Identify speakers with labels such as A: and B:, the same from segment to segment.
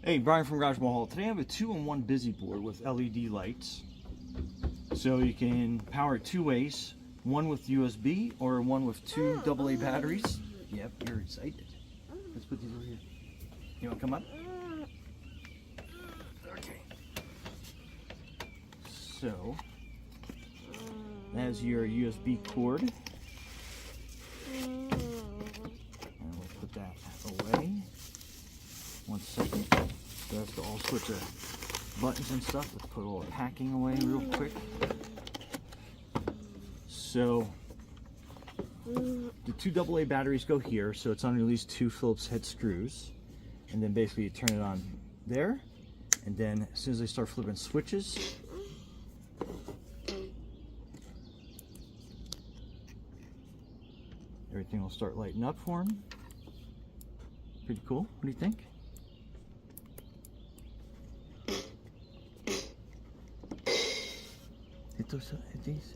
A: Hey, Brian from HarVow Montessori. Today I have a 2-in-1 busy board with LED lights. So you can power it two ways, one with USB or one with two AA batteries. Yep, you're excited. Let's put these over here. You want to come up? Okay. So, that's your USB cord. And we'll put that away. 1 second. So that's all sorts of buttons and stuff. Let's put all the packing away real quick. So the two AA batteries go here, so it's under these two Phillips head screws. And then basically you turn it on there, and then as soon as they start flipping switches, everything will start lighting up for them. Pretty cool. What do you think? Hit these.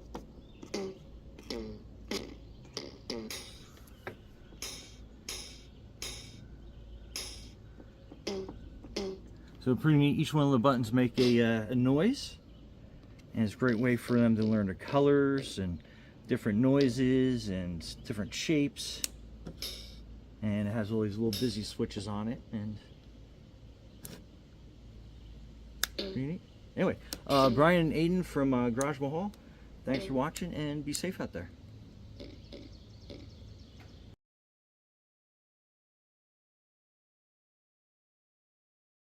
A: So pretty neat. Each one of the buttons make a noise, and it's a great way for them to learn the colors and different noises and different shapes. And it has all these little busy switches on it, and pretty neat. Anyway, Brian and Aiden from HarVow Montessori, thanks for watching, and be safe out there.